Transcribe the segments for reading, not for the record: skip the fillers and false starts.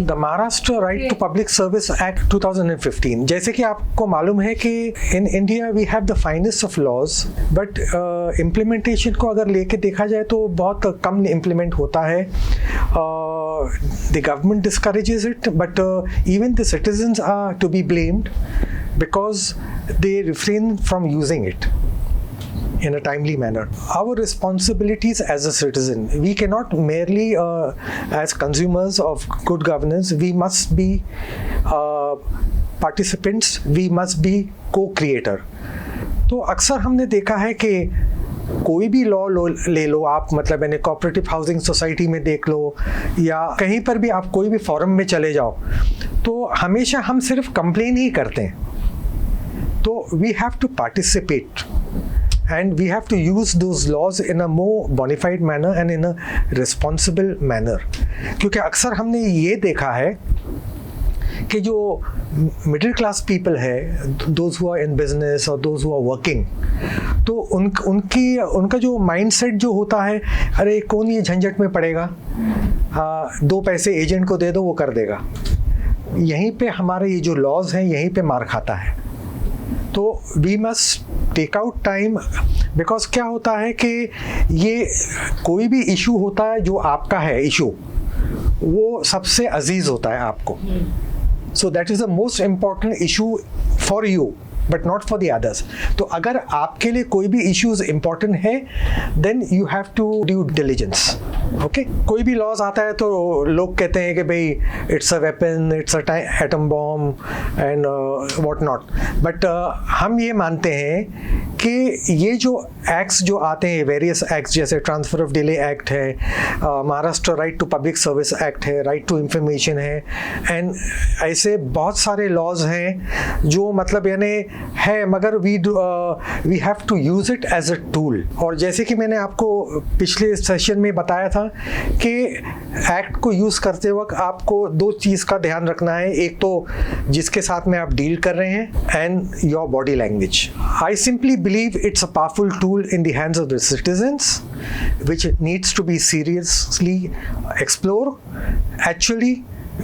The Maharashtra right to public service act 2015, जैसे कि आपको मालूम है कि in India we have the finest of laws, but implementation को अगर लेके देखा जाए तो बहुत कम इम्प्लीमेंट होता है. The government discourages it, but even the citizens are to be blamed because they refrain from using it in a timely manner. Our responsibilities as a citizen, we cannot merely as consumers of good governance, we must be participants, we must be co-creator. तो अक्सर हमने देखा है कि कोई भी law ले लो आप, मतलब यानी कोऑपरेटिव हाउसिंग सोसाइटी में देख लो या कहीं पर भी आप कोई भी फोरम में चले जाओ, तो हमेशा हम सिर्फ कंप्लेन ही करते हैं. तो we have to participate and we have to use those laws in a more bona fide manner and in a responsible manner. क्योंकि अक्सर हमने ये देखा है कि जो मिडिल क्लास पीपल है, those who are in business और दोज हु आर वर्किंग, तो उनका जो माइंडसेट जो होता है, अरे कौन ये झंझट में पड़ेगा, 2 पैसे एजेंट को दे दो वो कर देगा. यहीं पे हमारे ये जो लॉज हैं यहीं पे मार खाता है. तो we must take out time, because क्या होता है कि ये कोई भी इशू होता है जो आपका है इशू, वो सबसे अजीज होता है आपको. So that is the most important issue for you but not for the others. तो अगर आपके लिए कोई भी इश्यूज इंपॉर्टेंट है, then you have to due diligence. Okay, कोई भी लॉज आता है तो लोग कहते हैं कि भाई it's a weapon, it's a atom bomb and what not. But हम ये मानते हैं कि ये जो एक्ट्स जो आते हैं, वेरियस एक्ट्स जैसे ट्रांसफ़र ऑफ डिले एक्ट है, Maharashtra right to public service act है, राइट टू इंफॉर्मेशन है, एंड ऐसे बहुत सारे लॉज हैं जो मतलब यानी है, मगर we have to use it as a tool. और जैसे कि मैंने आपको पिछले सेशन में बताया था कि एक्ट को यूज़ करते वक्त आपको 2 चीज़ का ध्यान रखना है. एक तो जिसके साथ में आप डील कर रहे हैं and your body language. I simply believe it's a powerful tool in the hands of the citizens, which needs to be seriously explored. Actually,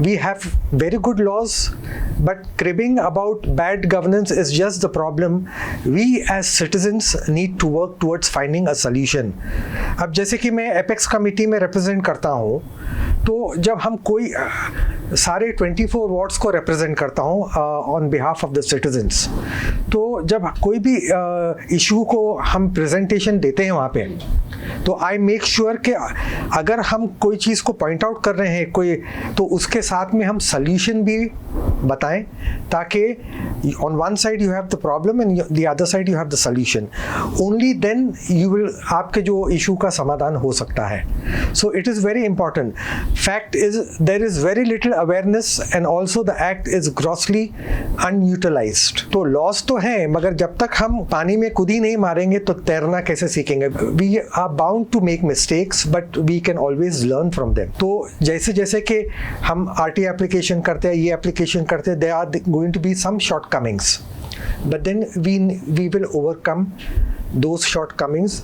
we have very good laws, but cribbing about bad governance is just the problem. We as citizens need to work towards finding a solution. अब जैसे कि मैं apex committee में represent करता हूँ, तो जब हम कोई सारे 24 वार्ड्स को रिप्रेजेंट करता हूँ on behalf of the citizens, तो जब कोई भी इशू को हम प्रेजेंटेशन देते हैं वहाँ पे, तो आई मेक श्योर कि अगर हम कोई चीज़ को पॉइंट आउट कर रहे हैं कोई, तो उसके साथ में हम सल्यूशन भी बताएं, ताकि on one side you have the problem and the other side you have the solution. Only then you will, आपके जो इशू का समाधान हो सकता है. So it is very important. Fact is there is very little awareness and also the act is grossly unutilised. तो laws तो हैं, मगर जब तक हम पानी में कूदी नहीं मारेंगे तो तैरना कैसे सीखेंगे. We are bound to make mistakes but we can always learn from them. तो जैसे जैसे कि हम RT एप्लीकेशन करते हैं, ये एप्लीकेशन करते हैं, there are going to be some shortcomings, but then we will overcome those shortcomings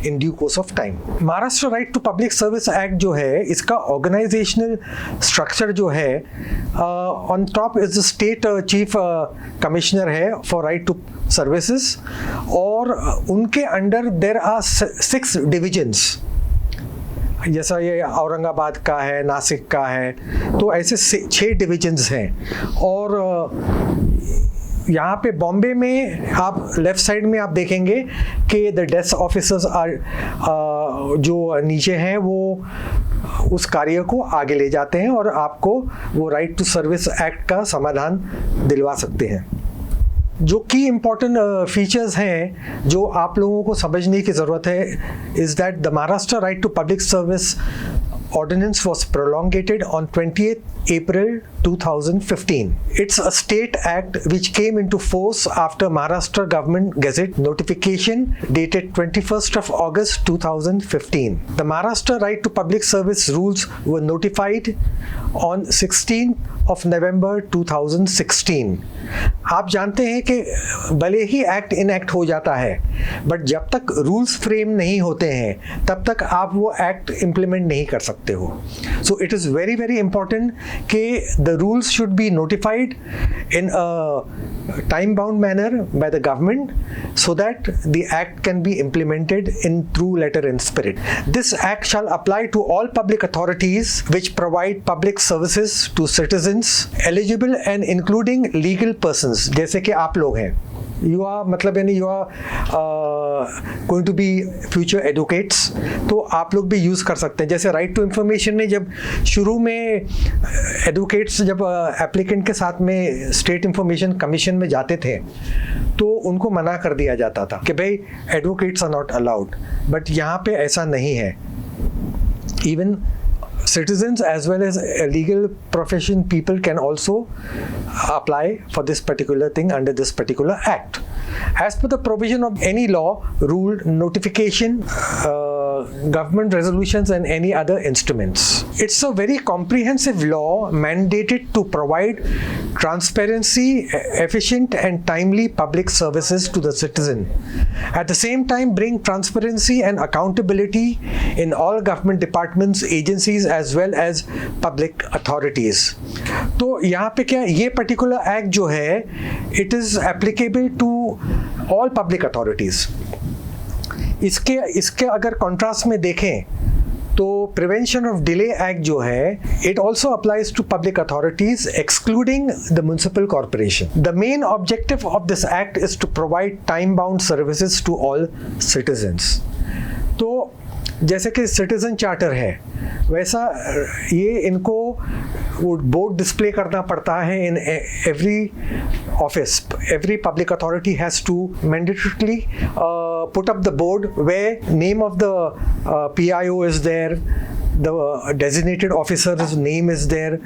in due course of time. Maharashtra right to public service act जो है, इसका ऑर्गेनाइजेशनल स्ट्रक्चर जो है, on top is the state chief commissioner है for right to services, और उनके under there are 6 divisions. जैसा ये औरंगाबाद का है, नासिक का है, तो ऐसे 6 डिविजन्स हैं. और यहाँ पे बॉम्बे में आप लेफ्ट साइड में आप देखेंगे कि द डेस्क ऑफिसर्स आर जो नीचे हैं वो उस कार्य को आगे ले जाते हैं और आपको वो राइट टू सर्विस एक्ट का समाधान दिलवा सकते हैं. जो की इम्पॉर्टेंट फीचर्स हैं जो आप लोगों को समझने की ज़रूरत है, is that the Maharashtra right to public service ordinance was prolongated on 20th April 2015. It's a state act which came into force after Maharashtra Government Gazette notification dated 21st of August 2015. The Maharashtra Right to Public Service rules were notified on 16th of November 2016. आप जानते हैं कि भले ही act enact हो जाता है, but जब तक रूल्स फ्रेम नहीं होते हैं तब तक आप वो एक्ट इम्प्लीमेंट नहीं कर सकते हो. So it is very very important कि the rules should be notified in a time bound manner by the government so that the act can be implemented in true letter and spirit. This act shall apply to all public authorities which provide public services to citizens eligible and including legal persons. जैसे कि आप लोग हैं, you are मतलब यानी you are going to be future advocates, तो आप लोग भी यूज़ कर सकते हैं. जैसे राइट टू इंफॉर्मेशन ने जब शुरू में एडवोकेट्स जब एप्लीकेंट के साथ में स्टेट इंफॉर्मेशन कमीशन में जाते थे तो उनको मना कर दिया जाता था कि भाई advocates are not allowed, but यहाँ पे ऐसा नहीं है. Even citizens as well as legal profession people can also apply for this particular thing under this particular act. As per the provision of any law, rule, notification, government resolutions and any other instruments. It's a very comprehensive law mandated to provide transparency, efficient and timely public services to the citizen. At the same time, bring transparency and accountability in all government departments, agencies as well as public authorities. तो यहाँ पे क्या ये particular act जो है, it is applicable to all public authorities. इसके अगर contrast में देखें तो प्रिवेंशन ऑफ डिले एक्ट जो है, it also applies to public authorities excluding the municipal corporation. The main objective of this act is to provide time bound services to all citizens. तो जैसे कि सिटीजन चार्टर है वैसा ये इनको वो बोर्ड डिस्प्ले करना पड़ता है in every office. Every public authority has to mandatorily put up the board where name of the PIO is there, the designated officer's name is there,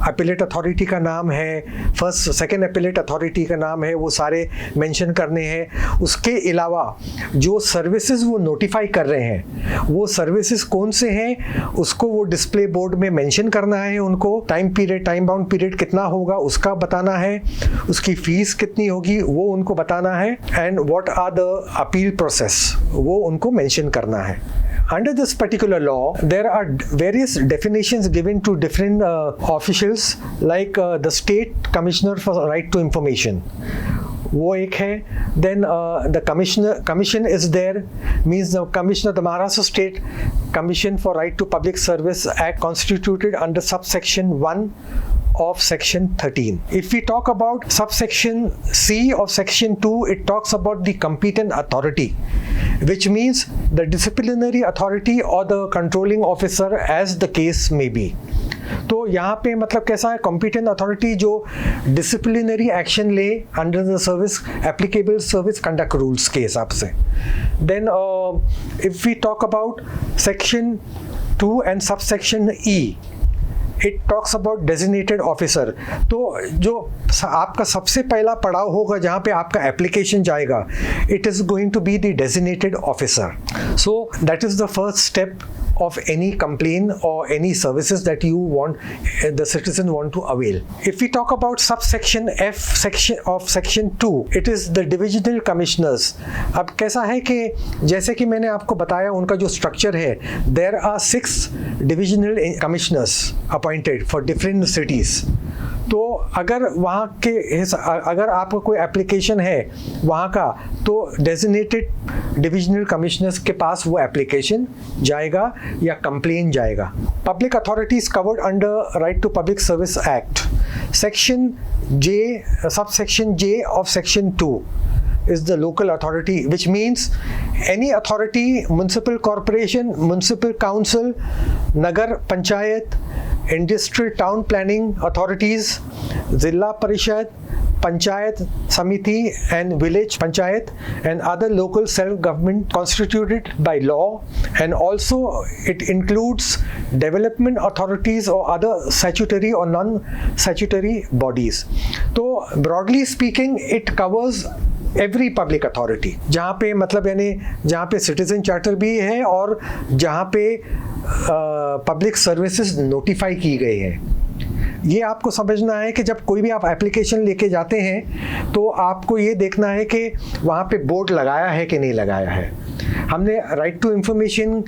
appellate authority का नाम है, first second appellate authority का नाम है, वो सारे mention करने हैं. उसके अलावा जो सर्विसेज वो नोटिफाई कर रहे हैं वो सर्विसेज कौन से हैं उसको वो डिस्प्ले बोर्ड में मेंशन करना है. उनको time period, time bound period कितना होगा उसका बताना है, उसकी फीस कितनी होगी वो उनको बताना है, and what are the appeal process वो उनको मेंशन करना है. Under this particular law, there are various definitions given to different officials, like the State Commissioner for Right to Information. वो एक है. Then the commission is there, means the commissioner, the Maharashtra State Commission for Right to Public Service Act constituted under subsection 1 of section 13. If we talk about subsection C of section 2, it talks about the competent authority, which means the disciplinary authority or the controlling officer as the case may be. तो यहाँ पे मतलब कैसा है, competent authority जो disciplinary action ले under the service applicable service conduct rules के हिसाब से. Then if we talk about section 2 and subsection E, it talks about designated officer. तो जो आपका सबसे पहला पड़ाव होगा जहाँ पे आपका एप्लीकेशन जाएगा, it is going to be the designated officer. So that is the first step of any complaint or any services that you want the citizen want to avail. If we talk about subsection F section of section 2, it is the divisional commissioners. अब कैसा है कि जैसे कि मैंने आपको बताया उनका जो स्ट्रक्चर है, there are 6 divisional commissioners appointed for different cities. तो अगर वहाँ के अगर आपका कोई एप्लीकेशन है वहाँ का, तो डेजिग्नेटेड डिविजनल कमिश्नर्स के पास वो एप्लीकेशन जाएगा या कंप्लेन जाएगा. Public authorities covered under right to public service act, section J, subsection J of section 2 is the local authority, which means any authority, municipal corporation, municipal council, nagar panchayat, industrial town planning authorities, zilla parishad, Panchayat Samiti and Village Panchayat and other local self-government constituted by law, and also it includes development authorities or other statutory or non-statutory bodies. तो broadly speaking it covers every public authority, जहाँ पे मतलब यानी जहाँ पे citizen charter भी है और जहाँ पे पब्लिक सर्विसेज नोटिफाई की गई है। ये आपको समझना है कि जब कोई भी आप एप्लीकेशन लेके जाते हैं तो आपको ये देखना है कि वहाँ पे बोर्ड लगाया है कि नहीं लगाया है। हमने राइट टू इंफॉर्मेशन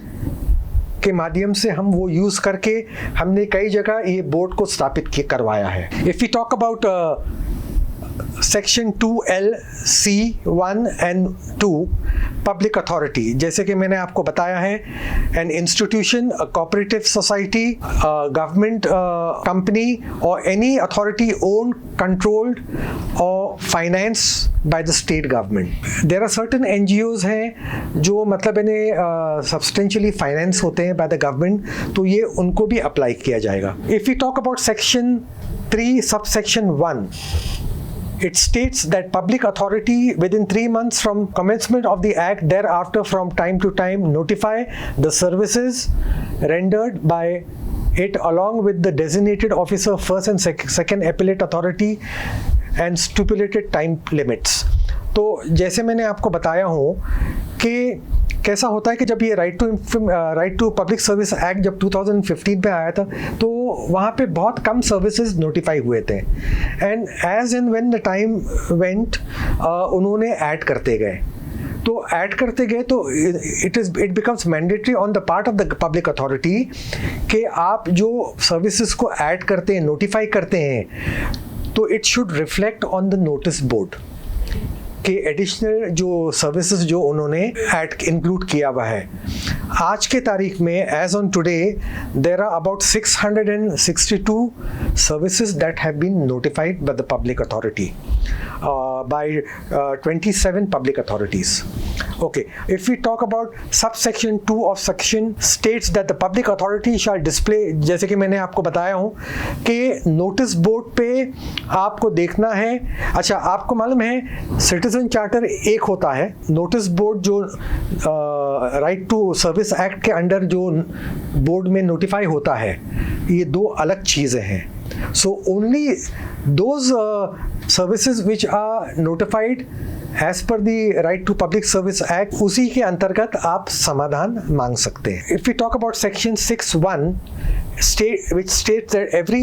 के माध्यम से हम वो यूज़ करके हमने कई जगह ये बोर्ड को स्थापित करवाया है। If you talk about section 2L C1 and 2 public authority, जैसे कि मैंने आपको बताया है, an institution, cooperative society, government company और एनी अथॉरिटी ओन, कंट्रोल्ड और finance by the state government. There are certain NGOs हैं जो मतलब इन्हें सब्सटेंशियली फाइनेंस होते हैं बाय द गवर्नमेंट, तो ये उनको भी अप्लाई किया जाएगा। If you talk about section 3 subsection 1, it states that public authority within 3 months from commencement of the act thereafter from time to time notify the services rendered by it along with the designated officer first and second appellate authority and stipulated time limits। तो जैसे मैंने आपको बताया हूँ कि कैसा होता है कि जब ये right to public service act जब 2015 में आया था तो वहाँ पे बहुत कम सर्विसेज नोटिफाई हुए थे, and as and when the time went उन्होंने ऐड करते गए। तो ऐड करते गए तो it becomes mandatory on the part of the public authority कि आप जो सर्विसेज को ऐड करते हैं, नोटिफाई करते हैं, तो it should reflect on the notice board के एडिशनल जो सर्विसेज जो उन्होंने ऐड इंक्लूड किया हुआ है। आज के तारीख में as on today there are about 662 services that have been notified by the public authority by 27 public authorities. Okay, if we talk about subsection 2 of section states that the public authority shall display, जैसे कि मैंने आपको बताया हूँ कि notice board पे आपको देखना है। अच्छा, आपको मालूम है सिटीजन चार्टर एक होता है, नोटिस बोर्ड जो राइट टू सर्विस एक्ट के अंडर जो बोर्ड में नोटिफाई होता है, ये दो अलग चीज़ें हैं। So only those services which are notified as per the Right to Public Service Act, उसी के अंतर्गत आप समाधान मांग सकते हैं। If we talk about section 6(1), which states that every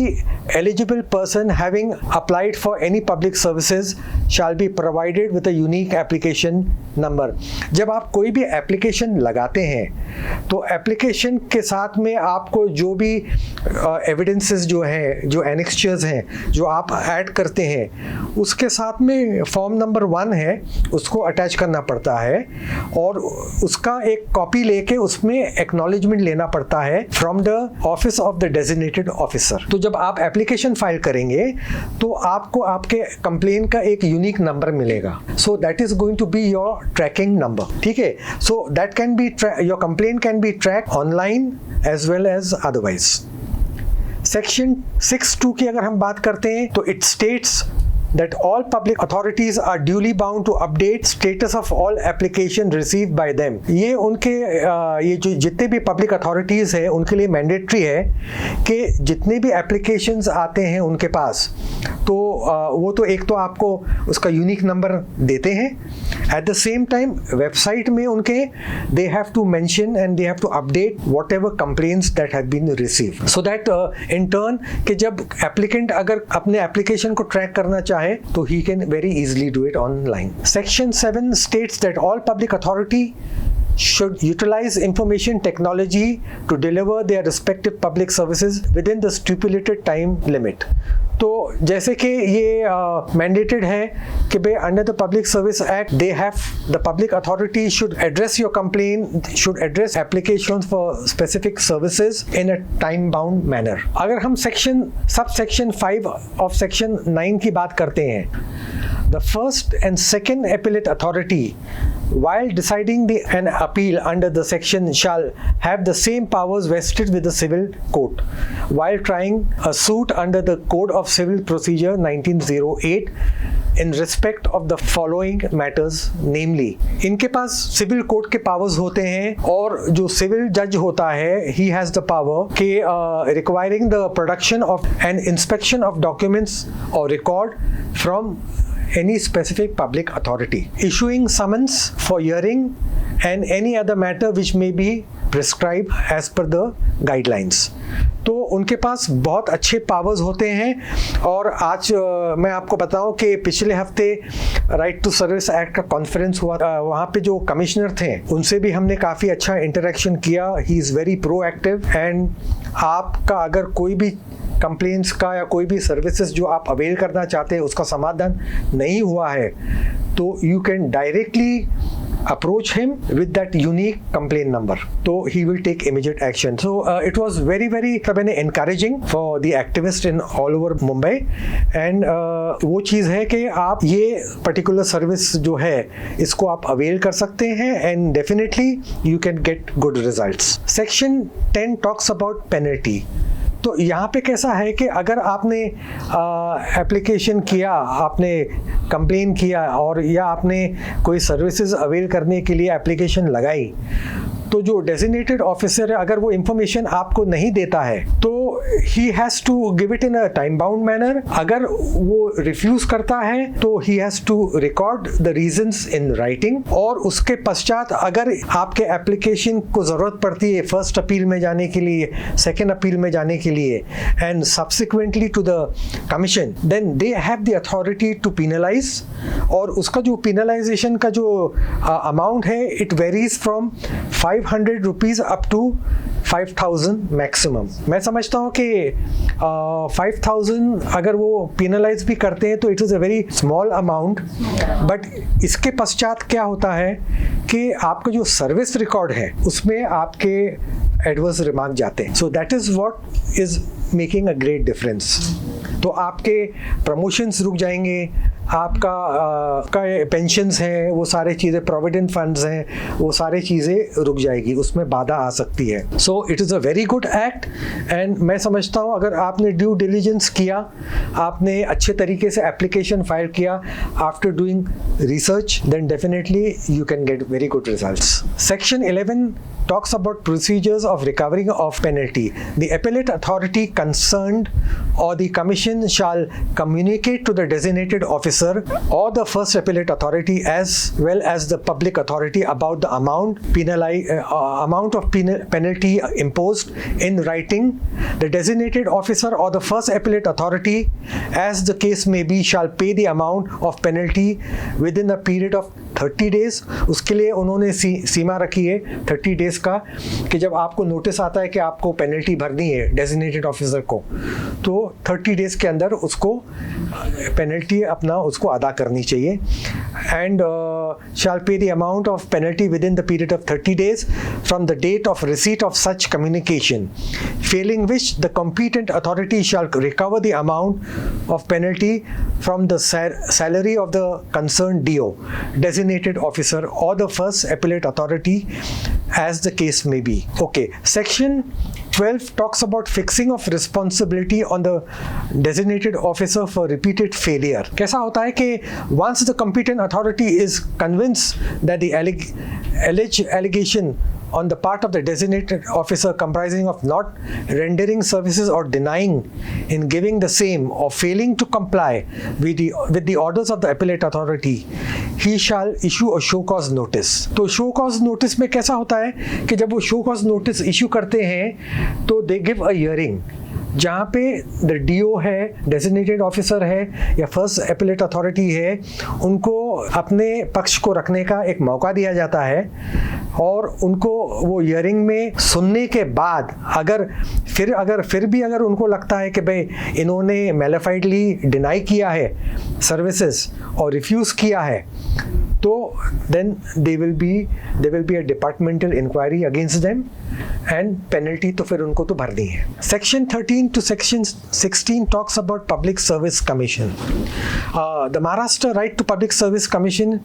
eligible person having applied for any public services shall be provided with a unique application number। जब आप कोई भी एप्लीकेशन लगाते हैं तो एप्लीकेशन के साथ में आपको जो भी एविडेंसेस जो हैं, जो एनेक्स्चर्स हैं, जो आप ऐड करते हैं, उसके साथ में फॉर्म नंबर 1 है, उसको अटैच करना पड़ता है और उसका एक कॉपी लेके उसमें एक्नॉलेजमेंट लेना पड़ता है from the office of the designated officer. तो जब आप एप्लीकेशन फाइल करेंगे तो आपको आपके कंप्लेन का एक यूनिक नंबर मिलेगा, so that is going to be your tracking number. ठीक है, so that can be your complaint can be track online as well as otherwise. Section 6(2) की अगर हम बात करते हैं तो it states that all public authorities are duly bound to update status of all application received by them। ये उनके ये जो जितने भी पब्लिक अथॉरिटीज़ हैं उनके लिए मैंडेटरी है कि जितने भी एप्लीकेशंस आते हैं उनके पास, तो वो तो एक तो आपको उसका यूनिक नंबर देते हैं, at the same time website में उनके they have to mention and they have to update whatever complaints that have been received, so that in turn कि जब एप्लीकेंट अगर अपने एप्लीकेशन को ट्रैक करना चाहे तो he can very easily do it online. Section 7 states that all public authority should utilize information technology to deliver their respective public services within the stipulated time limit। तो जैसे कि ये मैंडेटेड है कि भाई under the public service act they have the public authority should address your complain, should address applications for specific services in a time bound manner. अगर हम sub section 5 of section 9 की बात करते हैं, the first and second appellate authority while deciding an appeal under the section shall have the same powers vested with the civil court while trying a suit under the code of of Civil Procedure 1908 in respect of the following matters, namely, इनके पास civil court के powers होते हैं और जो civil जज होता है he has the power के requiring the production of an inspection of documents or record from any specific public authority, issuing summons for hearing and any other matter which may be prescribed as per the guidelines. तो उनके पास बहुत अच्छे powers होते हैं। और आज मैं आपको बताऊं कि पिछले हफ्ते राइट टू सर्विस एक्ट का कॉन्फ्रेंस हुआ, वहाँ पे जो कमिश्नर थे उनसे भी हमने काफ़ी अच्छा इंटरेक्शन किया। He is very proactive and आपका अगर कोई भी कंप्लेंट्स का या कोई भी सर्विसेज जो आप अवेल करना चाहते हैं उसका समाधान नहीं हुआ है तो you can directly approach him with that unique complaint number. So he will take immediate action. So it was very encouraging for the activists in all over Mumbai. And वो चीज़ है कि आप ये particular service जो है इसको आप avail कर सकते हैं and definitely you can get good results. Section 10 talks about penalty. तो यहाँ पे कैसा है कि अगर आपने एप्लीकेशन किया, आपने कंप्लेन किया और या आपने कोई सर्विसेज अवेल करने के लिए एप्लीकेशन लगाई, तो जो डेजिग्नेटेड ऑफिसर है अगर वो इंफॉर्मेशन आपको नहीं देता है तो he has to give it in a time bound manner. अगर वो रिफ्यूज करता है तो he has to record the reasons in writing और उसके पश्चात अगर आपके एप्लीकेशन को ज़रूरत पड़ती है फर्स्ट अपील में जाने के लिए, सेकेंड अपील में जाने के लिए and subsequently to the commission, then they have the authority to penalize. और उसका जो पिनलाइजेशन का जो अमाउंट है it varies from 500 rupees up to 5000 maximum. मैं समझता हूँ कि 5000 अगर वो पिनलाइज भी करते हैं तो it is a very small amount, but इसके पश्चात क्या होता है कि आपका जो सर्विस रिकॉर्ड है उसमें आपके एडवर्स रिमार्क जाते हैं। सो that is what is making a great difference. तो आपके प्रमोशंस रुक जाएंगे, आपका पेंशन्स हैं, वो सारी चीज़ें, प्रोविडेंट फंड्स हैं, वो सारी चीज़ें रुक जाएगी, उसमें बाधा आ सकती है। So it is a very good act and मैं समझता हूँ अगर आपने ड्यू डिलीजेंस किया, आपने अच्छे तरीके से एप्लीकेशन फाइल किया after doing research, then definitely you can get very good results. Section 11 talks about procedures of recovering of penalty. The appellate authority concerned or the commission shall communicate to the designated officer or the first appellate authority as well as the public authority about the amount of penalty imposed in writing. The designated officer or the first appellate authority, as the case may be, shall pay the amount of penalty within a period of 30 days. उसके लिए उन्होंने सीमा रखी है 30 days का कि जब आपको notice आता है कि आपको पेनल्टी भरनी है डेजिग्नेटेड ऑफिसर को, तो 30 डेज के अंदर उसको पेनल्टी अपना उसको अदा करनी चाहिए। And shall pay the amount of penalty within the period of 30 days from the date of receipt of such communication, failing which the competent authority shall recover the amount of penalty from the salary of the concern DO, designated officer or the first appellate authority as the case may be. Okay, section 12 talks about fixing of responsibility on the designated officer for repeated failure. कैसा होता है कि once the competent authority is convinced that the alleged allegation on the part of the designated officer comprising of not rendering services or denying in giving the same or failing to comply with the orders of the appellate authority, he shall issue a show cause notice. तो show cause notice में कैसा होता है कि जब वो show cause notice issue करते हैं तो they give a hearing जहाँ पे द DO है, डेजिग्नेटेड ऑफिसर है या फर्स्ट एपेलेट अथॉरिटी है, उनको अपने पक्ष को रखने का एक मौका दिया जाता है और उनको वो हियरिंग में सुनने के बाद अगर फिर भी उनको लगता है कि भाई इन्होंने मैलिफाइडली डिनाई किया है सर्विसेज और रिफ्यूज़ किया है तो then there will be a departmental inquiry against them and penalty तो फिर उनको तो भरनी है. Section 13 to Section 16 talks about Public Service Commission. The Maharashtra Right to Public Service Commission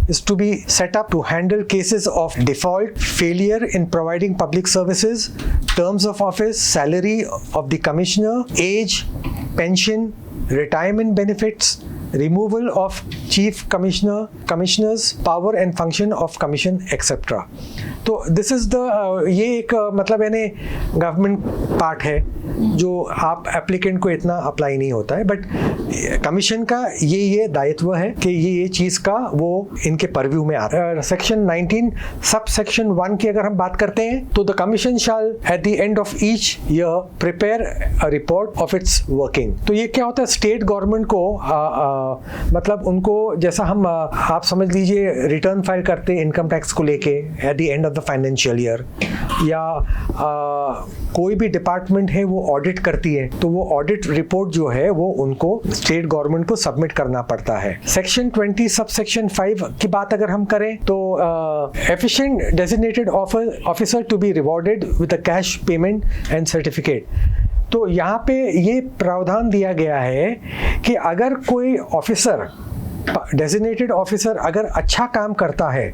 is to be set up to handle cases of default, failure in providing public services, terms of office, salary of the commissioner, age, pension, retirement benefits, removal of chief commissioner, commissioners, power and function of commission, etc. तो this is the ये एक मतलब यानी government part है जो आप applicant को इतना अप्लाई नहीं होता है, बट कमीशन का ये दायित्व है कि ये चीज़ का वो इनके परव्यू में आता है. सेक्शन 19 सब सेक्शन 1 की अगर हम बात करते हैं तो the commission shell at the end of each year prepare a report of its working. तो ये क्या होता है, स्टेट गवर्नमेंट को मतलब उनको जैसा हम आप समझ लीजिए रिटर्न फाइल करते हैं इनकम टैक्स को लेके at the end of the financial year, या कोई भी डिपार्टमेंट है वो ऑडिट करती है तो वो ऑडिट रिपोर्ट जो है वो उनको स्टेट गवर्नमेंट को सबमिट करना पड़ता है. सेक्शन 20 सब सेक्शन 5 की बात अगर हम करें तो efficient designated officer to be rewarded with a cash payment and certificate. तो यहाँ पे ये प्रावधान दिया गया है कि अगर कोई ऑफिसर डेजिग्नेटेड ऑफिसर अगर अच्छा काम करता है,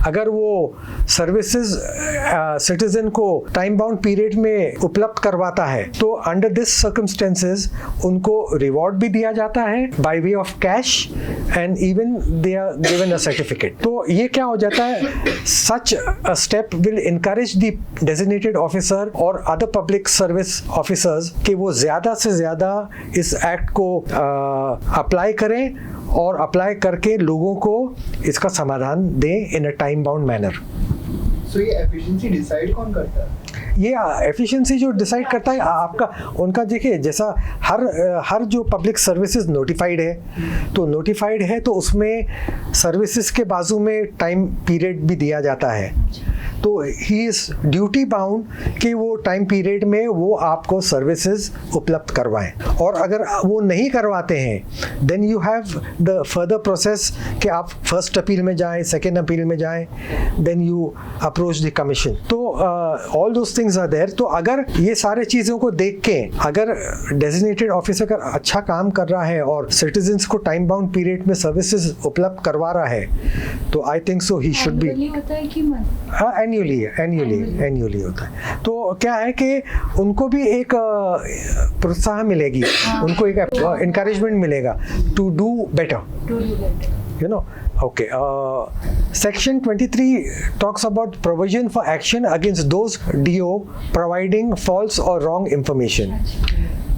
अगर वो सर्विसेज सिटीजन को टाइम बाउंड पीरियड में उपलब्ध करवाता है तो अंडर दिस सर्कमस्टेंसेस उनको रिवॉर्ड भी दिया जाता है by way of cash and even they are given a certificate. तो ये क्या हो जाता है, such a step will encourage the designated officer और अदर पब्लिक सर्विस ऑफिसर्स कि वो ज़्यादा से ज़्यादा इस एक्ट को अप्लाई करें और अप्लाई करके लोगों को इसका समाधान दें इन अ टाइम बाउंड मैनर. सो ये एफिशिएंसी डिसाइड कौन करता है? ये एफिशिएंसी जो डिसाइड करता है आपका उनका, देखिए जैसा हर जो पब्लिक सर्विसेज नोटिफाइड है तो नोटिफाइड है तो उसमें सर्विसेज के बाजू में टाइम पीरियड भी दिया जाता है. तो ही इज़ ड्यूटी बाउंड कि वो टाइम पीरियड में वो आपको सर्विसेज उपलब्ध करवाएं, और अगर वो नहीं करवाते हैं then you have the further process कि आप फर्स्ट अपील में जाएं, सेकेंड अपील में जाएं, then you approach the commission. तो all those things are there. तो अगर ये सारे चीज़ों को देख के अगर डेजिग्नेटेड ऑफिसर अगर अच्छा काम कर रहा है और सिटीजन्स को टाइम बाउंड पीरियड में सर्विसेज उपलब्ध करवा रहा है तो I think so he should be. Annually होता है. तो क्या है कि उनको भी एक प्रोत्साहन मिलेगी, उनको एक encouragement मिलेगा to do better. You know, okay. Section 23 talks about provision for action against those DO providing false or wrong information.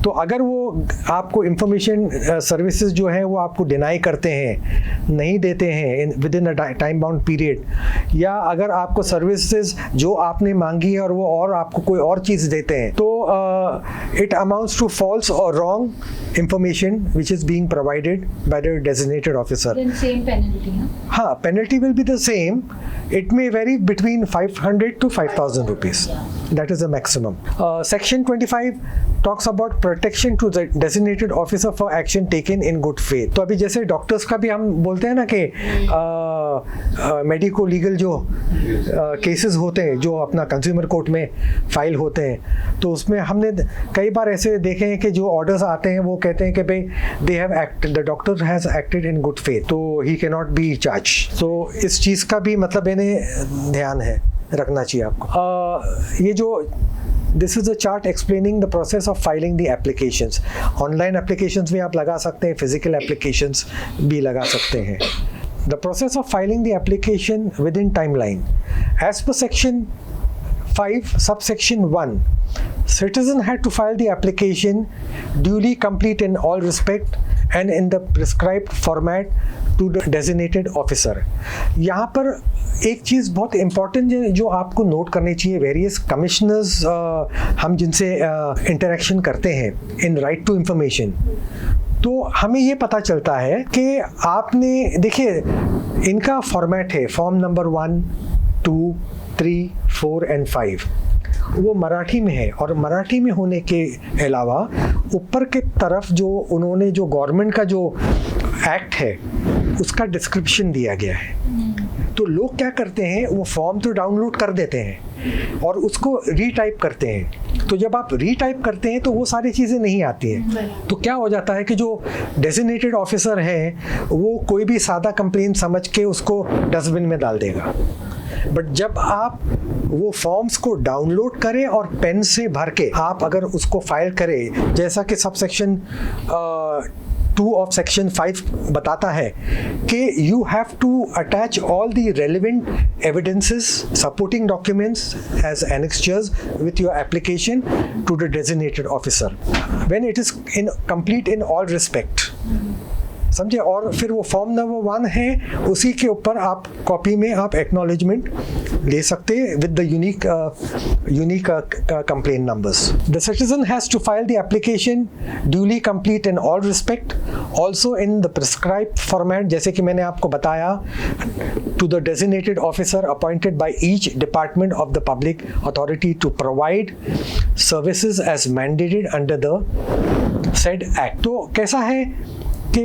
तो अगर वो आपको इंफॉर्मेशन सर्विसेज जो है वो आपको डिनाई करते हैं, नहीं देते हैं with in a time bound period, या अगर आपको सर्विसेज जो आपने मांगी है और वो और आपको कोई और चीज़ देते हैं तो इट अमाउंट्स टू फॉल्स और wrong information which is being provided by the designated officer. हाँ, penalty will be the same. It may vary between 500 to 5,000 rupees. That is the maximum. Section 25 talks about protection to the designated officer for action taken in good faith. तो अभी जैसे doctors का भी हम बोलते हैं ना कि मेडिको लीगल जो केसेस होते हैं जो अपना कंज्यूमर कोर्ट में फाइल होते हैं तो उसमें हमने कई बार ऐसे देखे हैं कि जो ऑर्डर्स आते हैं वो कहते हैं कि भाई they have act the doctor has acted in good faith तो he can not be charge. तो इस चीज़ का भी मतलब इन्हें ध्यान है रखना चाहिए आपको. ये जो this is a chart explaining the process of filing the applications. Online applications भी आप लगा सकते हैं, फिजिकल एप्लीकेशंस भी लगा सकते हैं. The process of filing the application within timeline. As per section 5, subsection 1, citizen had to file the application duly complete in all respect and in the prescribed format to the designated officer. यहाँ पर एक चीज़ बहुत important है जो आपको note करनी चाहिए. Various commissioners हम जिनसे इंटरेक्शन करते हैं इन राइट टू इंफॉर्मेशन, तो हमें ये पता चलता है कि आपने देखिए इनका फॉर्मेट है फॉर्म नंबर 1, 2, 3, 4 एंड 5 वो मराठी में है, और मराठी में होने के अलावा ऊपर के तरफ जो उन्होंने जो गवर्नमेंट का जो एक्ट है उसका डिस्क्रिप्शन दिया गया है। तो लोग क्या करते हैं, वो फॉर्म तो डाउनलोड कर देते हैं और उसको रीटाइप करते हैं। तो जब आप रीटाइप करते हैं तो वो सारी चीज़ें नहीं आती हैं। तो क्या हो जाता है कि जो डेजिग्नेटेड ऑफिसर है वो कोई भी सादा कंप्लेन समझ के उसको डस्टबिन में डाल देगा। बट जब आप वो फॉर्म्स को डाउनलोड करें और पेन से भर के आप अगर उसको फाइल करें, जैसा कि सब सेक्शन 2 ऑफ सेक्शन 5 बताता है कि you have to attach all the relevant evidences, supporting documents as annexures with your application to the designated officer when it is in complete in all respect. समझे? और फिर वो form number 1 है, उसी के ऊपर आप कॉपी में आप एक्नॉलेजमेंट ले सकते हैं with the unique complaint numbers. The citizen has to file the application duly complete in all respect, also in the prescribed format, जैसे कि मैंने आपको बताया, to the designated officer appointed by each department of the public authority to provide services as mandated under the said act. तो कैसा है कि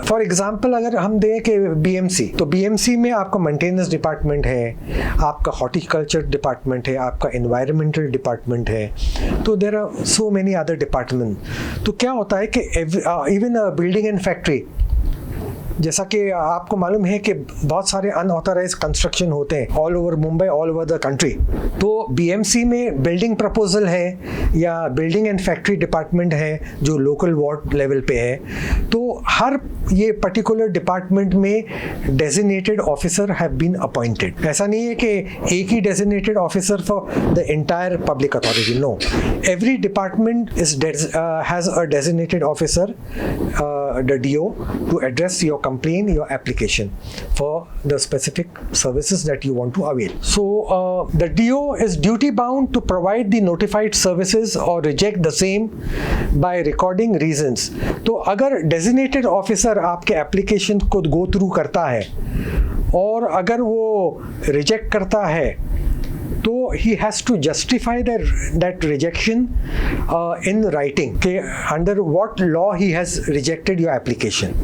for example अगर हम दें कि बीएमसी, तो बीएमसी में आपका मेंटेनेंस डिपार्टमेंट है, आपका हॉर्टिकल्चर डिपार्टमेंट है, आपका एनवायरमेंटल डिपार्टमेंट है, तो there are so many other department. तो क्या होता है कि इवन बिल्डिंग एंड फैक्ट्री, जैसा कि आपको मालूम है कि बहुत सारे अनऑथराइज्ड कंस्ट्रक्शन होते हैं all over Mumbai, all over the country. तो बीएमसी में बिल्डिंग प्रपोजल है या बिल्डिंग एंड फैक्ट्री डिपार्टमेंट है जो लोकल वार्ड लेवल पे है, तो हर ये पर्टिकुलर डिपार्टमेंट में designated officer have been appointed. ऐसा नहीं है कि एक ही designated officer for the entire public authority, no, every department has a designated officer, the DO, to address your complaint, your application for the specific services that you want to avail. So the DO is duty bound to provide the notified services or reject the same by recording reasons. तो अगर designated officer आपके application को go through करता है और अगर वो reject करता है तो he has to justify that rejection in writing, कि under what law he has rejected your application.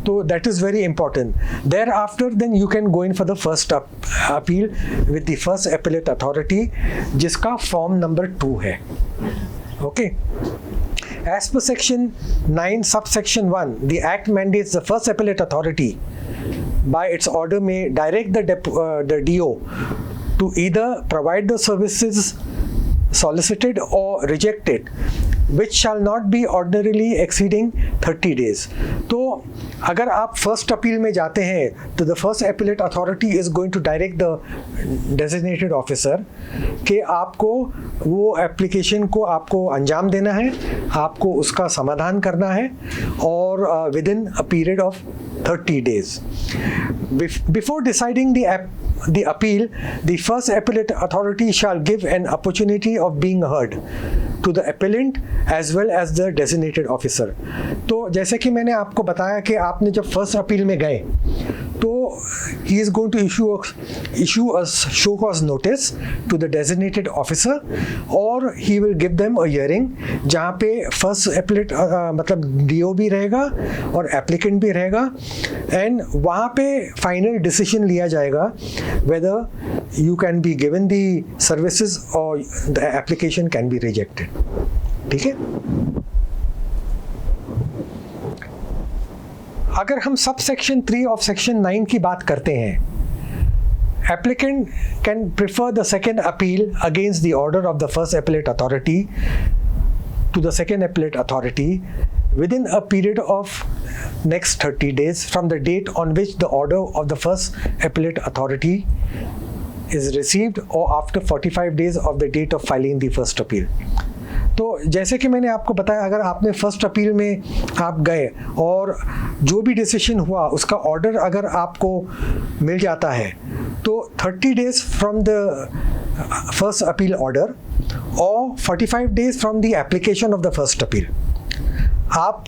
So that is very important. Thereafter then you can go in for the first appeal with the first appellate authority, जिसका form number 2 है. Okay. As per section 9 subsection 1, the act mandates the first appellate authority by its order may direct the DO to either provide the services solicited or rejected, which shall not be ordinarily exceeding 30 days. तो अगर आप first appeal में जाते हैं तो the first appellate authority is going to direct the designated officer कि आपको वो एप्लीकेशन को आपको अंजाम देना है, आपको उसका समाधान करना है और with in a period of 30 days. Before deciding the appeal, the first appellate authority shall give an opportunity of being heard to the appellant as well as the designated officer. तो जैसे कि मैंने आपको बताया कि आपने जब फर्स्ट अपील में गए तो he is going to issue a show cause notice to the designated officer और he will give them a hearing जहाँ पे फर्स्ट appellate मतलब DO भी रहेगा और applicant भी रहेगा and वहाँ पे final decision लिया जाएगा whether you can be given the services or the application can be rejected. ठीक है? अगर हम सब सेक्शन 3 ऑफ सेक्शन 9 की बात करते हैं, applicant can prefer the second appeal against the order of the first appellate authority to the second appellate authority within a period of next 30 days from the date on which the order of the first appellate authority is received or after 45 days of the date of filing the first appeal. तो जैसे कि मैंने आपको बताया, अगर आपने first appeal में आप गए और जो भी डिसीजन हुआ उसका ऑर्डर अगर आपको मिल जाता है तो 30 days from the first appeal order और 45 days from the application of the first appeal आप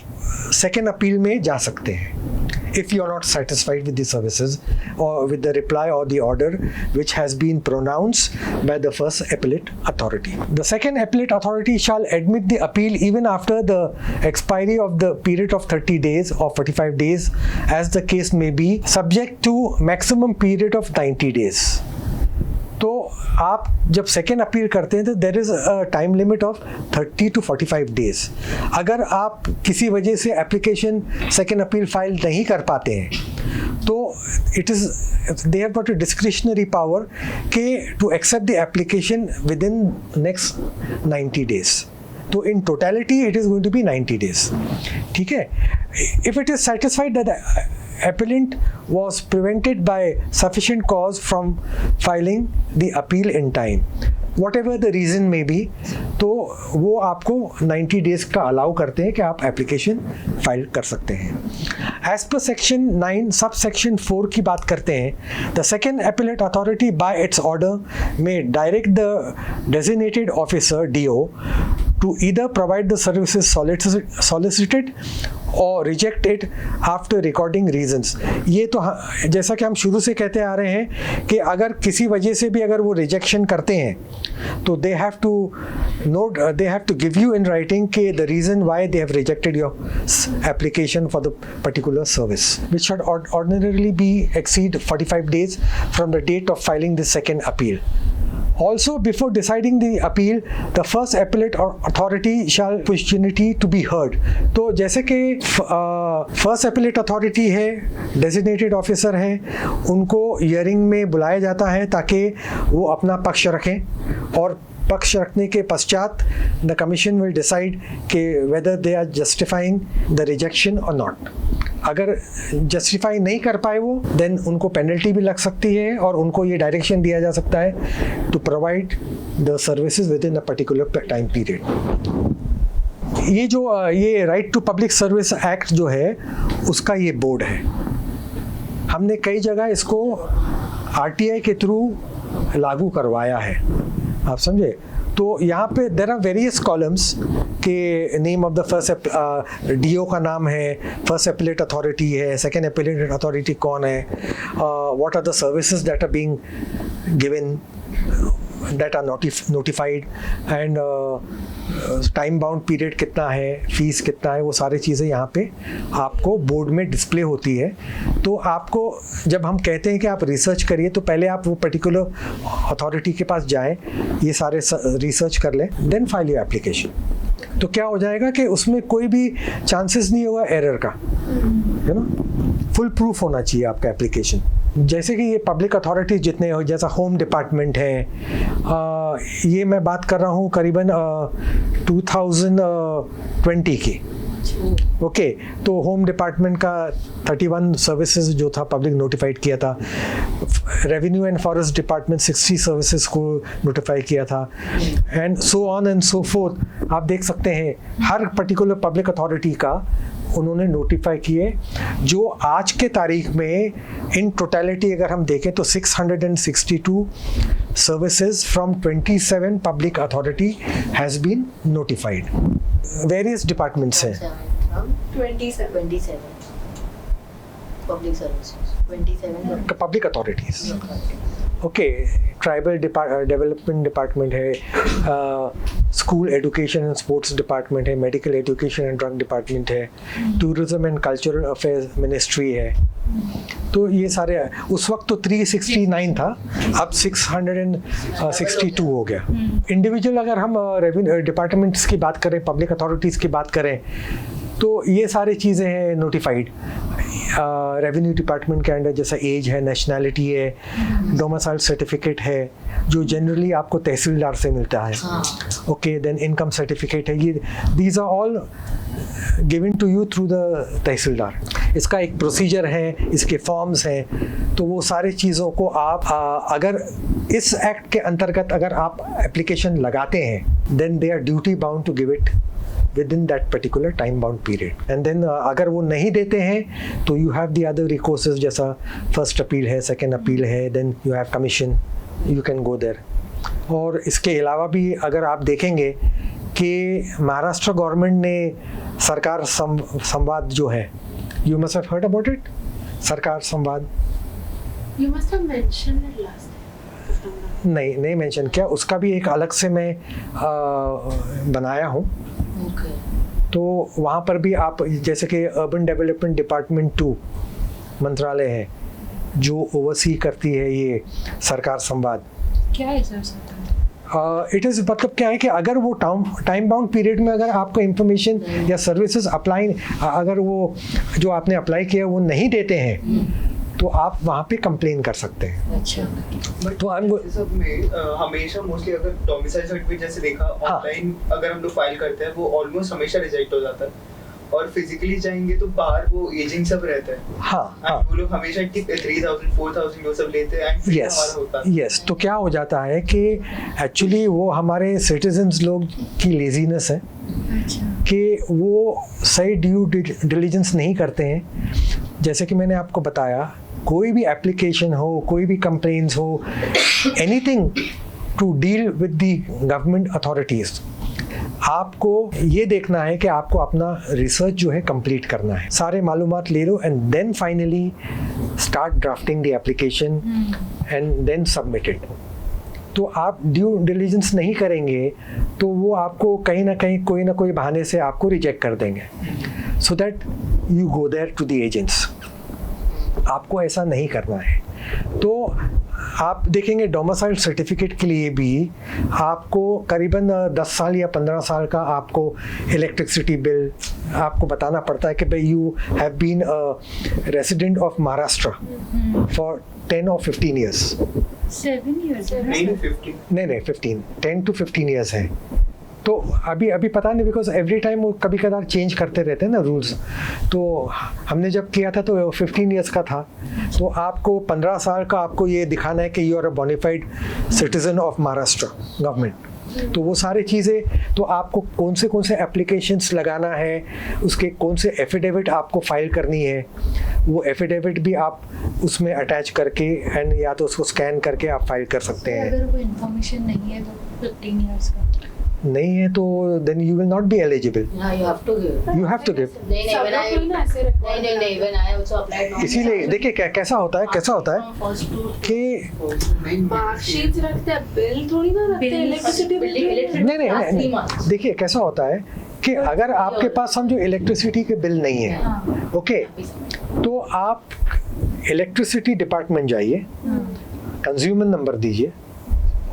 सेकेंड अपील में जा सकते हैं. if you are not satisfied with the services or with the reply or the order which has been pronounced by the first appellate authority. The second appellate authority shall admit the appeal even after the expiry of the period of 30 days or 45 days as the case may be, subject to maximum period of 90 days. तो आप जब second appeal करते हैं तो there is a time limit of 30 to 45 days. अगर आप किसी वजह से एप्लीकेशन सेकेंड अपील फाइल नहीं कर पाते हैं तो it is they have got a discretionary power के to accept the application within next 90 days. तो in totality it is going to be 90 days. ठीक है. If it is satisfied that appellant was prevented by sufficient cause from filing the appeal in time, whatever the reason may be, तो वो आपको 90 days का allow करते हैं कि आप एप्लीकेशन फाइल कर सकते हैं. As per section 9 sub section 4 की बात करते हैं. The second appellate authority by its order में direct the designated officer DO to either provide the services solicited or reject it after recording reasons. ये तो जैसा कि हम शुरू से कहते आ रहे हैं कि अगर किसी वजह से भी अगर वो रिजेक्शन करते हैं तो they have to give you in writing के the reason why they have rejected your application for the particular service, which should ordinarily be exceed 45 days from the date of filing the second appeal. Also, before deciding the appeal, the first appellate authority shall opportunity to be heard. तो जैसे कि first appellate authority है, designated officer है, उनको hearing में बुलाया जाता है ताकि वो अपना पक्ष रखें और पक्ष रखने के पश्चात द कमीशन विल डिसाइड कि whether they are justifying the rejection और नॉट. अगर जस्टिफाई नहीं कर पाए वो देन उनको पेनल्टी भी लग सकती है और उनको ये डायरेक्शन दिया जा सकता है to provide the services within a particular time period. ये right to public service act जो है उसका ये बोर्ड है. हमने कई जगह इसको RTI के थ्रू लागू करवाया है, आप समझे. तो यहाँ पे देर आर वेरियस कॉलम्स के name of the first DO का नाम है, फर्स्ट एपेलेट अथॉरिटी है, सेकेंड एपेलेट अथॉरिटी कौन है, what are the services that are being given that are notified and time bound period कितना है, फीस कितना है, वो सारी चीज़ें यहाँ पे आपको बोर्ड में डिस्प्ले होती है. तो आपको जब हम कहते हैं कि आप रिसर्च करिए तो पहले आप वो पर्टिकुलर अथॉरिटी के पास जाएं, ये सारे रिसर्च कर लें, देन फाइल योर एप्लीकेशन. तो क्या हो जाएगा कि उसमें कोई भी चांसेस नहीं होगा एरर का, है ना. फुल प्रूफ होना चाहिए आपका एप्लीकेशन. जैसे कि ये पब्लिक अथॉरिटीज जितने हो, जैसा होम डिपार्टमेंट है, ये मैं बात कर रहा हूँ करीबन 2020 की. ओके. तो होम डिपार्टमेंट का 31 सर्विसेज जो था पब्लिक नोटिफाइड किया था. Revenue and forest department 60 services को नोटिफाई किया था, and so on and so fourth. आप देख सकते हैं हर पर्टिकुलर पब्लिक अथॉरिटी का उन्होंने नोटिफाई किए, जो आज के तारीख में इन टोटलिटी अगर हम देखें तो 662 services from 27 public authority has been notified. Various departments हैं. 27 public services, 27 public authorities. Okay. Tribal development department है, school education and sports department है, medical education and drug department है, tourism and cultural affairs ministry है. तो ये सारे उस वक्त तो 369 था, अब 662 हो गया. इंडिविजुअल अगर हम रेवेन्यू डिपार्टमेंट्स की बात करें, पब्लिक अथॉरिटीज़ की बात करें, तो ये सारी चीज़ें हैं नोटिफाइड. रेवेन्यू डिपार्टमेंट के अंडर जैसा एज है, नेशनैलिटी है, डोमिसाइल सर्टिफिकेट है जो जनरली आपको तहसीलदार से मिलता है. ओके. देन इनकम सर्टिफिकेट है. ये these are all given to you through the tahsildar. इसका एक प्रोसीजर है, इसके फॉर्म्स हैं. तो वो सारी चीज़ों को आप अगर इस एक्ट के अंतर्गत अगर आप एप्लीकेशन लगाते हैं then they are duty bound to give it within that particular time bound period. And then अगर वो नहीं देते हैं तो you have the other recourses जैसा first appeal है, second appeal है, then you have commission, you can go there. और इसके अलावा भी अगर आप देखेंगे कि महाराष्ट्र गवर्नमेंट ने सरकार संवाद जो है, you must have heard about it. सरकार संवाद। You must have mentioned it last time, if I'm not नहीं मेंशन किया, उसका भी एक अलग से मैं बनाया हूँ। Okay. तो वहाँ पर भी आप जैसे कि अर्बन डेवलपमेंट डिपार्टमेंट 2 मंत्रालय है जो ओवरसी करती है ये सरकार संवाद। क्या है सर सरकार? इट इज़ मतलब क्या है कि अगर वो टाइम बाउंड पीरियड में अगर आपको इंफॉर्मेशन या सर्विसेज अप्लाई, अगर वो जो आपने अप्लाई किया वो नहीं देते हैं तो आप वहाँ पे कंप्लेन कर सकते हैं। अच्छा। तो सब में हमेशा मोस्टली अगर डोमिसाइल सर्टिफिकेट जैसे देखा ऑनलाइन अगर हम लोग फाइल करते हैं वो ऑलमोस्ट हमेशा रिजेक्ट हो जाता है, और फिजिकली जाएंगे तो बाहर वो एजिंग सब रहता है। हाँ वो लोग हमेशा 3000 4000 वो सब लेते हैं, एंड हमारा होता है। यस तो क्या हो जाता है कि एक्चुअली वो हमारे सिटीजन्स लोग की लेजीनेस है कि वो सही ड्यू डिलिजेंस नहीं करते हैं। जैसे कि मैंने आपको बताया, कोई भी एप्लीकेशन हो, कोई भी कंप्लेंट्स हो, anything to deal with the government authorities, आपको ये देखना है कि आपको अपना रिसर्च जो है कंप्लीट करना है, सारे मालूमात ले लो and then finally start drafting the application and then submit it. तो आप ड्यू डिलिजेंस नहीं करेंगे तो वो आपको कहीं ना कहीं कोई ना कोई बहाने से आपको रिजेक्ट कर देंगे, so that you go there to the agents. आपको ऐसा नहीं करना है। तो आप देखेंगे डोमिसाइल सर्टिफिकेट के लिए भी आपको करीबन 10 साल या 15 साल का आपको इलेक्ट्रिसिटी बिल आपको बताना पड़ता है कि भाई you have been a resident of Maharashtra for 10 or 15 years। 7 years? नहीं 15। नहीं 15, 10 to 15 years है। तो अभी पता नहीं, बिकॉज एवरी टाइम वो कभी कभार चेंज करते रहते हैं ना रूल्स। तो हमने जब किया था तो 15 इयर्स का था, तो आपको 15 साल का आपको ये दिखाना है कि you are a bona fide citizen of Maharashtra government. तो वो सारी चीज़ें, तो आपको कौन से एप्लीकेशंस लगाना है, उसके कौन से एफिडेविट आपको फाइल करनी है, वो एफिडेविट भी आप उसमें अटैच करके एंड या तो उसको स्कैन करके आप फाइल कर सकते हैं। अगर वो इन्फॉर्मेशन नहीं है तो 15 years का नहीं है तो then you will not be eligible. हाँ, you have to give. You have to give. नहीं, when I also applied now. इसीलिए देखिए कैसा होता है First to कि मार्कशीट्स रखते हैं, बिल थोड़ी ना रखते हैं, इलेक्ट्रिसिटी बिल। नहीं देखिए कैसा होता है कि अगर आपके पास समझो इलेक्ट्रिसिटी के बिल नहीं है, ओके, तो आप इलेक्ट्रिसिटी डिपार्टमेंट जाइए, कंज्यूमर नंबर दीजिए,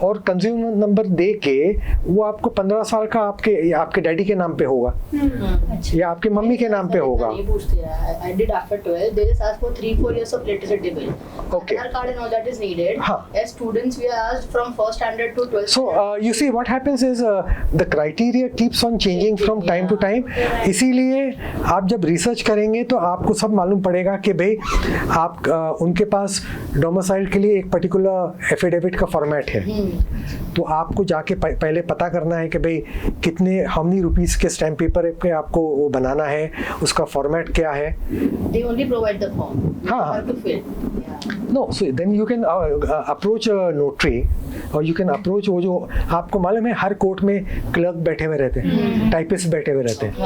और कंज्यूमर नंबर दे के वो आपको 15 साल का आपके डैडी के नाम पे होगा या आपकी मम्मी के नाम पे होगा। नहीं पूछते हैं। I did after 12. They just ask for 3-4 years of electricity bill. Okay. Aadhaar card and all that is needed. हाँ. As students, we are asked from first standard to 12th. So you see what happens is the criteria keeps on changing from time to time। इसीलिए आप जब research करेंगे तो आपको सब मालूम पड़ेगा कि भाई आप उनके पास डोमिसाइल के लिए एक पर्टिकुलर एफिडेविट का फॉर्मेट है। तो आपको जाके पहले पता करना है कि भाई कितने हाउ मेनी रुपीस के स्टैम्प पेपर पे आपको वो बनाना है, उसका फॉर्मेट क्या है। They only provide the form. You हाँ, have to fill. Yeah. No, so then you can approach a notary और you can approach वो जो आपको मालूम है हर कोर्ट में क्लर्क बैठे हुए रहते हैं, टाइपिस्ट बैठे हुए रहते हैं।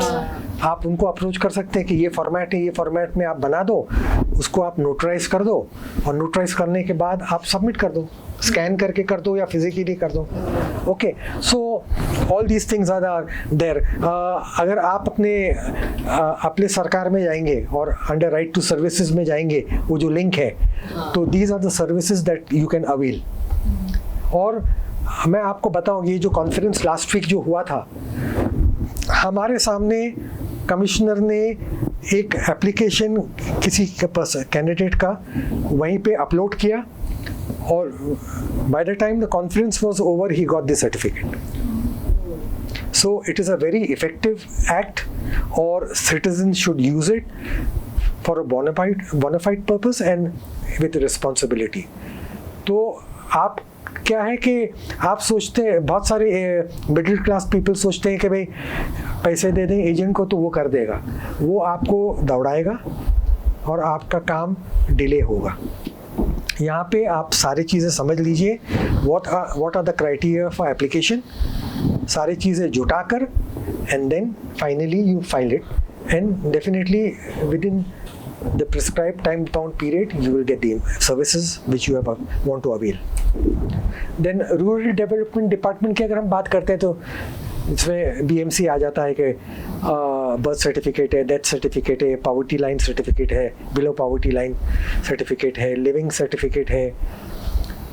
आप उनको अप्रोच कर सकते हैं कि ये फॉर्मेट है, ये फॉर्मेट में आप बना दो, उसको आप नोटराइज कर दो, और नोटराइज करने के बाद आप सबमिट कर दो, स्कैन करके कर दो या फिजिकली कर दो। Okay, so all these things are there. अगर आप अपने सरकार में जाएंगे और अंडर राइट टू सर्विसेज में जाएंगे, वो जो लिंक है, तो these are the services that you can avail. और मैं आपको बताऊं, ये जो कॉन्फ्रेंस लास्ट वीक जो हुआ था, हमारे सामने कमिश्नर ने एक एप्लीकेशन किसी कैंडिडेट का वहीं पे अपलोड किया, और by the time the conference was over, he got the certificate. So it is a very effective act, or citizens should use it for a bona fide purpose and with responsibility. तो आप क्या है कि आप सोचते हैं, बहुत सारे मिडिल क्लास पीपल सोचते हैं कि भाई पैसे दे दें एजेंट को तो वो कर देगा, वो आपको दौड़ाएगा और आपका काम डिले होगा। यहाँ पे आप सारी चीज़ें समझ लीजिए, what are the criteria for application, सारी चीज़ें जुटाकर, and then finally you file it, and definitely within the prescribed time bound period, you will get the services which you have want to avail. Then rural development department की अगर हम बात करते हैं तो इसमें BMC आ जाता है कि बर्थ सर्टिफिकेट है, डेथ सर्टिफिकेट है, पॉवर्टी लाइन सर्टिफिकेट है, बिलो पॉवर्टी लाइन सर्टिफिकेट है, लिविंग सर्टिफिकेट है,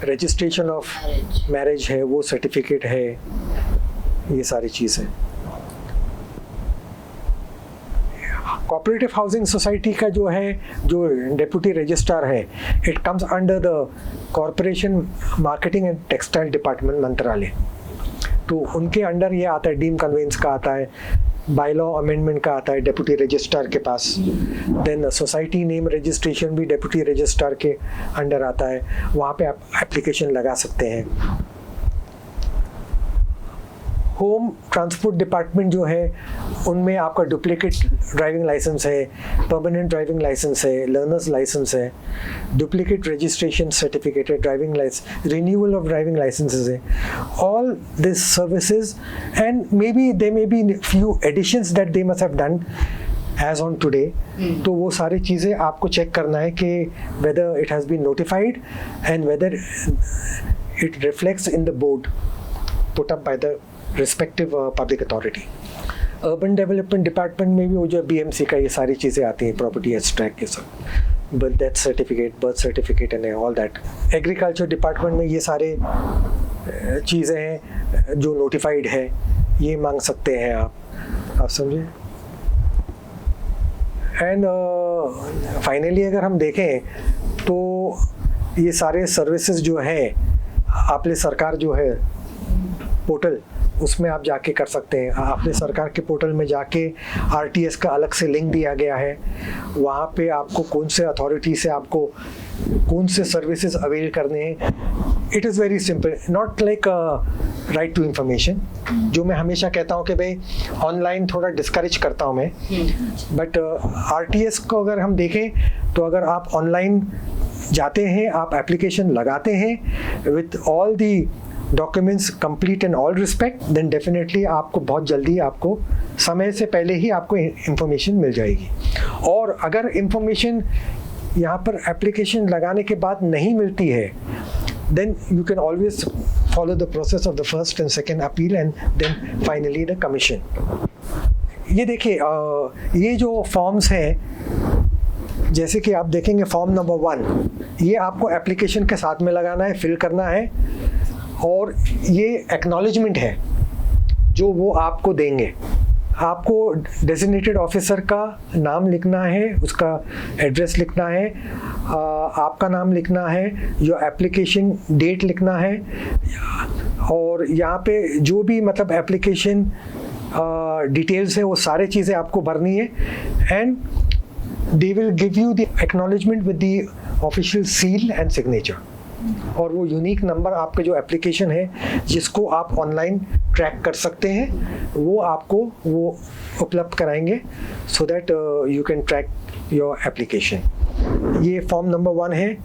रजिस्ट्रेशन ऑफ मैरिज है, वो सर्टिफिकेट है, ये सारी चीज़ है। कोऑपरेटिव हाउसिंग सोसाइटी का जो है, जो डेप्यूटी रजिस्ट्रार है, it comes under the corporation marketing and textile department मंत्रालय। तो उनके अंडर ये आता है, डीम कन्वेंस का आता है, बाय लॉ अमेंडमेंट का आता है डेप्यूटी रजिस्ट्रार के पास। देन सोसाइटी नेम रजिस्ट्रेशन भी डेप्यूटी रजिस्ट्रार के अंडर आता है, वहाँ पे आप एप्लीकेशन लगा सकते हैं। होम ट्रांसपोर्ट डिपार्टमेंट जो है, उनमें आपका डुप्लीकेट ड्राइविंग लाइसेंस है, परमानेंट ड्राइविंग लाइसेंस है, लर्नर्स लाइसेंस है, डुप्लीकेट रजिस्ट्रेशन सर्टिफिकेट है, driving licence, renewal of driving licences है, all this services and may be they may be few additions that they must have done as on today. तो वो सारी चीज़ें आपको check करना है कि whether it has been notified and whether it reflects in the board put up by the respective public authority. Urban development department में भी वो जो BMC का ये सारी चीज़ें आती हैं, प्रॉपर्टी एक्सट्रैक्ट ये सब, death certificate, birth certificate and all that. Agriculture department में ये सारे चीज़ें हैं जो नोटिफाइड है, ये मांग सकते हैं आप समझे। एंड फाइनली अगर हम देखें तो ये सारे सर्विसेज जो हैं, आपने सरकार जो है पोर्टल, उसमें आप जाके कर सकते हैं। आपने सरकार के पोर्टल में जाके RTS का अलग से लिंक दिया गया है, वहाँ पे आपको कौन से अथॉरिटी से आपको कौन से सर्विसेज अवेल करने हैं। It is very simple, not like right to information, जो मैं हमेशा कहता हूँ कि भाई ऑनलाइन थोड़ा डिस्करेज करता हूँ मैं, बट RTS को अगर हम देखें तो अगर आप ऑनलाइन जाते हैं, आप एप्लीकेशन लगाते हैं with all the documents complete in all respect, then definitely आपको बहुत जल्दी, आपको समय से पहले ही आपको इंफॉर्मेशन मिल जाएगी। और अगर इंफॉर्मेशन यहाँ पर एप्लीकेशन लगाने के बाद नहीं मिलती है, then you can always follow the process of the first and second appeal and then finally the commission. ये देखिए, ये जो फॉर्म्स हैं, जैसे कि आप देखेंगे फॉर्म नंबर 1, ये आपको एप्लीकेशन के साथ में लगाना है, फिल करना है, और ये एक्नॉलेजमेंट है जो वो आपको देंगे। आपको डेजिग्नेटेड ऑफिसर का नाम लिखना है, उसका एड्रेस लिखना है, आपका नाम लिखना है, जो एप्लीकेशन डेट लिखना है, और यहाँ पे जो भी मतलब एप्लीकेशन डिटेल्स है वो सारे चीज़ें आपको भरनी है। And they will give you the acknowledgement with the official seal and signature, और वो यूनिक नंबर आपके जो एप्लीकेशन है जिसको आप ऑनलाइन ट्रैक कर सकते हैं, वो आपको वो उपलब्ध कराएंगे सो that you can track your application. ये फॉर्म नंबर 1 है।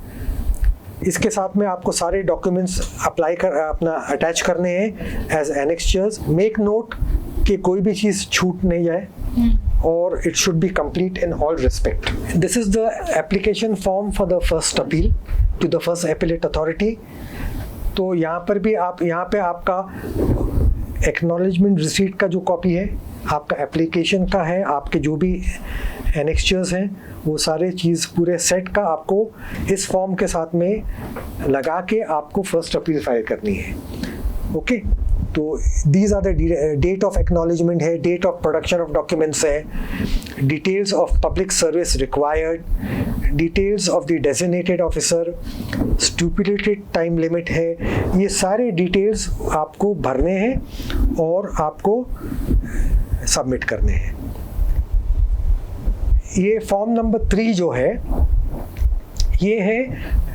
इसके साथ में आपको सारे डॉक्यूमेंट्स अप्लाई कर अपना अटैच करने हैं एज एनेक्स्चर्स। मेक नोट कि कोई भी चीज़ छूट नहीं जाए, और it should be complete in all respect. This is the application form for the first appeal to the first appellate authority. तो यहाँ पर भी आप, यहाँ पे आपका acknowledgement receipt का जो कॉपी है, आपका एप्लीकेशन का है, आपके जो भी एनेक्स्चर्स हैं, वो सारे चीज़ पूरे सेट का आपको इस फॉर्म के साथ में लगा के आपको फर्स्ट अपील फाइल करनी है। ओके, तो these are the date of acknowledgement है, date of production of documents है, details of public service required, details of the designated officer, stipulated time limit है, ये सारे डिटेल्स आपको भरने हैं और आपको सबमिट करने हैं। ये फॉर्म नंबर 3 जो है, ये है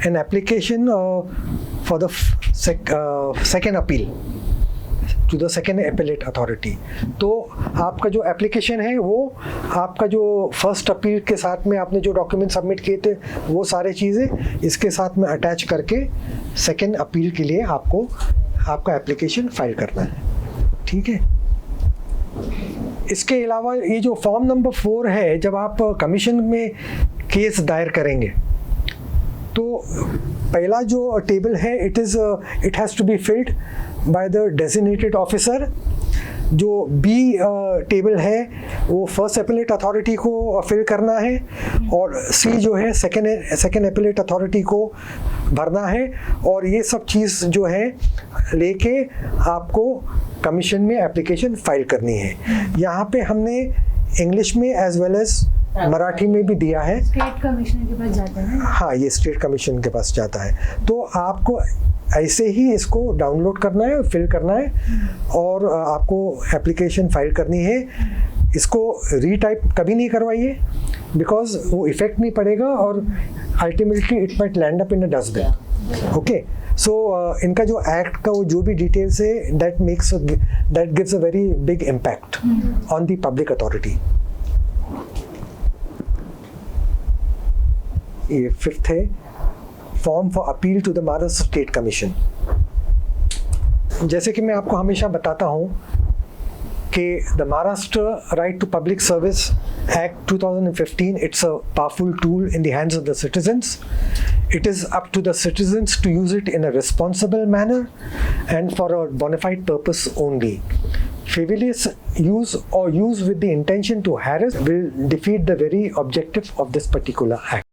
an application for the second appeal to the second appellate authority. तो आपका जो एप्लीकेशन है वो आपका जो फर्स्ट अपील के साथ में आपने जो डॉक्यूमेंट सबमिट किए थे वो सारे चीज़ें इसके साथ में अटैच करके सेकेंड अपील के लिए आपको आपका एप्लीकेशन फाइल करना है। ठीक है। इसके अलावा ये जो फॉर्म नंबर 4 है, जब आप कमीशन में केस दायर करेंगे तो पहला जो टेबल है it has to be filled by the designated officer. जो बी टेबल है वो फर्स्ट एपेलेट अथॉरिटी को फिल करना है और सी जो है सेकेंड एपेलेट अथॉरिटी को भरना है और ये सब चीज़ जो है लेके आपको कमीशन में एप्लीकेशन फाइल करनी है। यहाँ पे हमने इंग्लिश में एज वेल एज मराठी में भी दिया है। स्टेट कमिश्नर के पास जाता है ना? हाँ, ये स्टेट कमीशन के पास जाता है। तो आपको ऐसे ही इसको डाउनलोड करना है, फिल करना है और आपको एप्लीकेशन फाइल करनी है। इसको रीटाइप कभी नहीं करवाइए बिकॉज वो इफेक्ट नहीं पड़ेगा और ultimately it might land up in a dustbin. Okay, so इनका जो एक्ट का वो जो भी डिटेल्स है that gives a very big impact on the public authority. ये फिफ्थ है form for appeal to the Maharashtra state commission. जैसे कि मैं आपको हमेशा बताता हूँ कि the Maharashtra right to public service act 2015 it's a powerful tool in the hands of the citizens. It is up to the citizens to use it in a responsible manner and for a bona fide purpose only. Frivolous use or use with the intention to harass will defeat the very objective of this particular act.